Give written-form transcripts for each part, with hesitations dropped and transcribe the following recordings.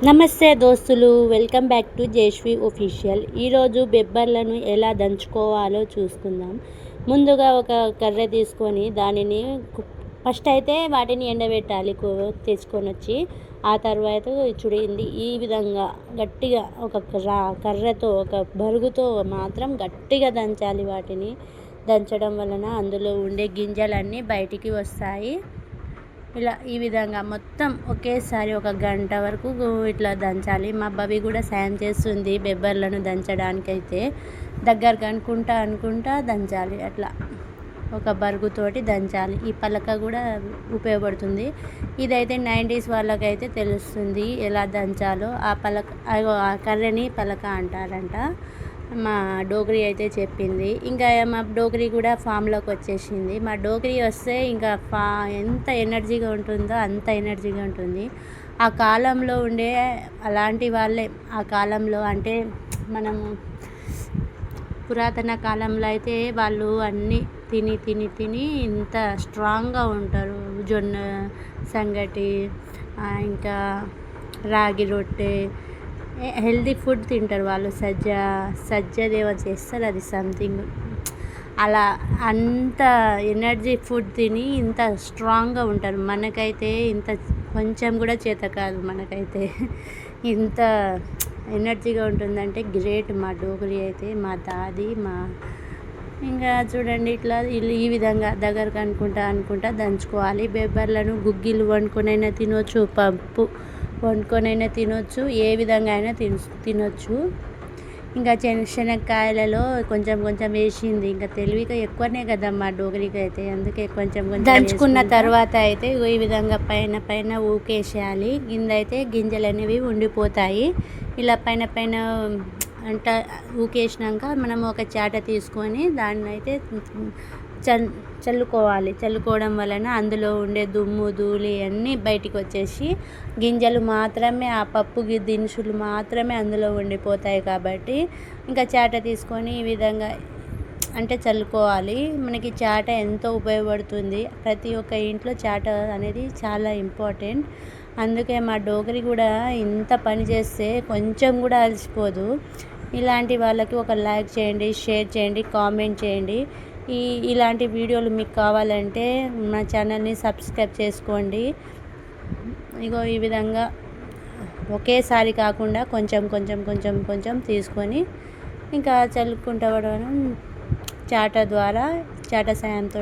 నమస్తే దోస్తులు, welcome back to జేష్వి official. ఈరోజు బెబ్బర్లను ఎలా దంచుకోవాలో చూసుకుందాం. ముందుగా ఒక కర్ర తీసుకొని దానిని ఫస్ట్ అయితే వాటిని ఎండబెట్టాలి తీసుకొని వచ్చి. ఆ తర్వాత చూడండి, ఈ విధంగా గట్టిగా ఒక కర్రతో ఒక బరుగుతో మాత్రం గట్టిగా దంచాలి. వాటిని దంచడం వలన అందులో ఉండే గింజలన్నీ బయటికి వస్తాయి. ఇలా ఈ విధంగా మొత్తం ఒకేసారి ఒక గంట వరకు ఇట్లా దంచాలి. మా బవి కూడా సాయం చేస్తుంది బెబ్బర్లను దంచడానికైతే. దగ్గరకు అనుకుంటా దంచాలి. అట్లా ఒక బరుగుతోటి దంచాలి. ఈ పలక కూడా ఉపయోగపడుతుంది. ఇదైతే 90s వాళ్ళకైతే తెలుస్తుంది ఎలా దంచాలో. ఆ కర్రని పలక అంటారంట. మా డోగ్రీ అయితే చెప్పింది. ఇంకా మా డోగ్రీ కూడా ఫామ్లోకి వచ్చేసింది. మా డోగ్రీ వస్తే ఇంకా ఎంత ఎనర్జీగా ఉంటుందో అంత ఎనర్జీగా ఉంటుంది. ఆ కాలంలో ఉండే అలాంటి వాళ్ళే, ఆ కాలంలో అంటే మనము పురాతన కాలంలో అయితే వాళ్ళు అన్నీ తిని ఇంత స్ట్రాంగ్గా ఉంటారు. జొన్న సంగటి, ఇంకా రాగి రొట్టె, హెల్దీ ఫుడ్ తింటారు వాళ్ళు. సజ్జదేవ చేస్తారు, అది సంథింగ్ అలా. అంత ఎనర్జీ ఫుడ్ తిని ఇంత స్ట్రాంగ్గా ఉంటారు. మనకైతే ఇంత కొంచెం కూడా చేత కాదు. మనకైతే ఇంత ఎనర్జీగా ఉంటుందంటే గ్రేట్ మా డోగ్రీ అయితే, మా దాది. ఇంకా చూడండి, ఇట్లా ఈ విధంగా దగ్గరకు అనుకుంటా దంచుకోవాలి. బెబ్బర్లను గుగ్గిలు వండుకొనైనా తినొచ్చు, పప్పు వండుకొనైనా తినొచ్చు, ఏ విధంగా అయినా తినొచ్చు. ఇంకా శనక్కాయలలో కొంచెం వేసింది. ఇంకా తెలివిగా ఎక్కువనే కదా మా డోగ్రీకి అయితే, అందుకే కొంచెం దంచుకున్న తర్వాత అయితే ఈ విధంగా పైన ఊకేసేయాలి. అయితే గింజలు అనేవి ఉండిపోతాయి. ఇలా పైన అంట ఊకేసినాక మనం ఒక చాట తీసుకొని దాన్ని అయితే చల్లుకోవడం వలన అందులో ఉండే దుమ్ము ధూళి అన్నీ బయటికి వచ్చేసి గింజలు మాత్రమే, ఆ పప్పు దినుసులు మాత్రమే అందులో ఉండిపోతాయి. కాబట్టి ఇంకా చాట తీసుకొని ఈ విధంగా అంటే చల్లుకోవాలి. మనకి చాట ఎంతో ఉపయోగపడుతుంది. ప్రతి ఒక్క ఇంట్లో చాట అనేది చాలా ఇంపార్టెంట్. అందుకే మా డోగ్రీ కూడా ఇంత పని చేస్తే కొంచెం కూడా అలసిపోదు. ఇలాంటి వాళ్ళకి ఒక లైక్ చేయండి, షేర్ చేయండి, కామెంట్ చేయండి. ఇలాంటి వీడియోలు మీకు కావాలంటే మా ఛానల్ని సబ్స్క్రైబ్ చేసుకోండి. ఇగో ఈ విధంగా ఒకేసారి కాకుండా కొంచెం తీసుకొని ఇంకా చల్లుకుంటూ చాట సాయంతో.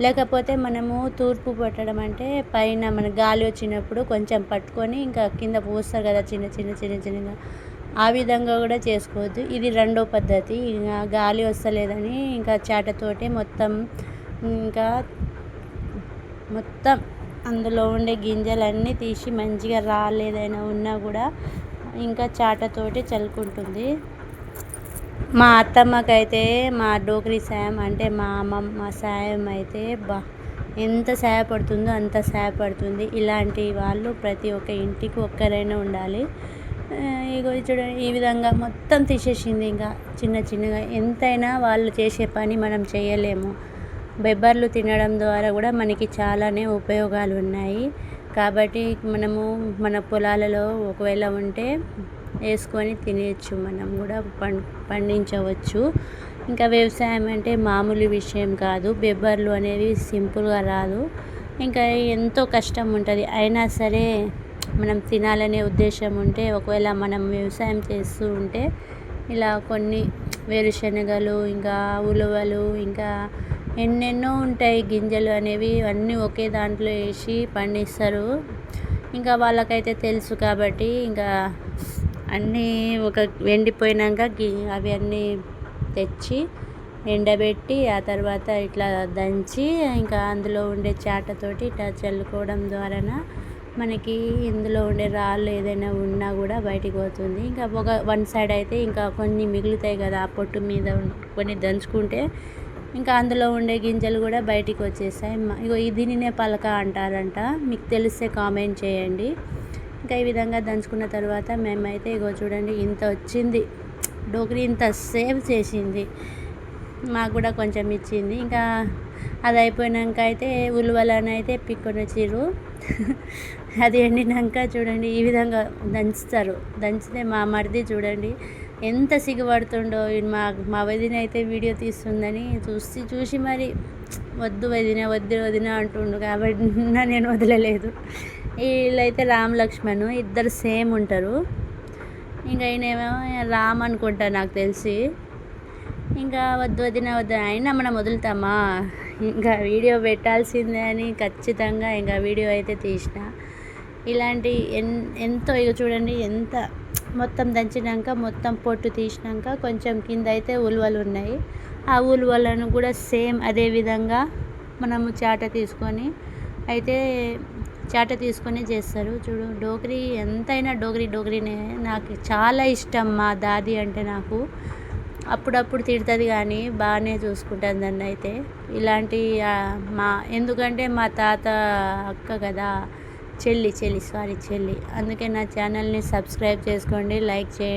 లేకపోతే మనము తూర్పు పట్టడం అంటే పైన మన గాలి వచ్చినప్పుడు కొంచెం పట్టుకొని ఇంకా కింద పోస్తారు కదా చిన్నగా, ఆ విధంగా కూడా చేసుకోవద్దు. ఇది రెండో పద్ధతి. ఇంకా గాలి వస్తలేదని ఇంకా చాటతోటి మొత్తం అందులో ఉండే గింజలన్నీ తీసి మంచిగా రాలేదైనా ఉన్నా కూడా ఇంకా చాటతోటి చల్లుకుంటుంది. మా అత్తమ్మకైతే మా డోగ్రీ సాయం అంటే మా అమ్మమ్మ సాయం అయితే ఎంత సహాయపడుతుందో అంత సహాయపడుతుంది. ఇలాంటి వాళ్ళు ప్రతి ఒక్క ఇంటికి ఒక్కరైనా ఉండాలి. ఇగో చూడండి, ఈ విధంగా మొత్తం తీసేసింది. ఇంకా చిన్నగా ఎంతైనా వాళ్ళు చేసే పని మనం చేయలేము. బెబ్బర్లు తినడం ద్వారా కూడా మనకి చాలానే ఉపయోగాలు ఉన్నాయి. కాబట్టి మనము మన పొలాలలో ఒకవేళ ఉంటే వేసుకొని తినేయచ్చు, మనం కూడా పండించవచ్చు. ఇంకా వ్యవసాయం అంటే మామూలు విషయం కాదు. బెబ్బర్లు అనేవి సింపుల్గా రాదు. ఇంకా ఎంతో కష్టం ఉంటుంది. అయినా సరే మనం తినాలనే ఉద్దేశం ఉంటే, ఒకవేళ మనం వ్యవసాయం చేస్తూ ఉంటే ఇలా కొన్ని వేరుశనగలు, ఇంకా ఉలవలు, ఇంకా ఎన్నెన్నో ఉంటాయి గింజలు అనేవి, అన్నీ ఒకే దాంట్లో వేసి పండిస్తారు. ఇంకా వాళ్ళకైతే తెలుసు కాబట్టి ఇంకా అన్నీ ఎండిపోయినాక అవి అన్నీ తెచ్చి ఎండబెట్టి ఆ తర్వాత ఇట్లా దంచి ఇంకా అందులో ఉండే చాటతోటి ఇట్లా చల్లుకోవడం ద్వారా మనకి ఇందులో ఉండే రాళ్ళు ఏదైనా ఉన్నా కూడా బయటికి పోతుంది. ఇంకా వన్ సైడ్ అయితే ఇంకా కొన్ని మిగులుతాయి కదా, ఆ పొట్టు మీద కొన్ని దంచుకుంటే ఇంకా అందులో ఉండే గింజలు కూడా బయటికి వచ్చేస్తాయి. ఇగో దీనినే పలక అంటారంట. మీకు తెలిస్తే కామెంట్ చేయండి. ఇంకా ఈ విధంగా దంచుకున్న తర్వాత మేమైతే ఇగో చూడండి ఇంత వచ్చింది. డోగ్రీ ఇంత సేవ్ చేసింది. మాకు కూడా కొంచెం ఇచ్చింది. ఇంకా అది అయిపోయినాక అయితే ఉలువలను అయితే పిక్కొని వచ్చిర్రు. అది ఎండినాక చూడండి ఈ విధంగా దంచుతారు. దంచితే మా మరిది చూడండి ఎంత సిగ్గుపడుతుండో. మా మా వదిన అయితే వీడియో తీస్తుందని చూసి మరి వద్దు వదిన అంటుండు కాబట్టి నేను వదలలేదు. వీళ్ళైతే రామ్ లక్ష్మణ్ ఇద్దరు సేమ్ ఉంటారు. ఇంకా ఆయనేమో రామ్ అనుకుంటా నాకు తెలిసి. ఇంకా వద్దు అయినా మనం వదులుతామా, ఇంకా వీడియో పెట్టాల్సిందే అని ఖచ్చితంగా ఇంకా వీడియో అయితే తీసిన. ఇలాంటి ఎంతో ఇక చూడండి ఎంత మొత్తం దంచినాక మొత్తం పొట్టు తీసినాక కొంచెం కింద అయితే ఉలువలు ఉన్నాయి. ఆ ఉలువలను కూడా సేమ్ అదే విధంగా మనము చాట తీసుకొని చేస్తారు. చూడు డోగ్రీ ఎంతైనా డోగ్రీనే. నాకు చాలా ఇష్టం మా దాది అంటే. నాకు అప్పుడప్పుడు తిడుతుంది కానీ బాగానే చూసుకుంటుంది నన్ను అయితే. ఇలాంటి ఎందుకంటే మా తాత అక్క కదా, చెల్లి అందుకే నా ఛానల్ని సబ్స్క్రైబ్ చేసుకోండి, లైక్ చేయండి.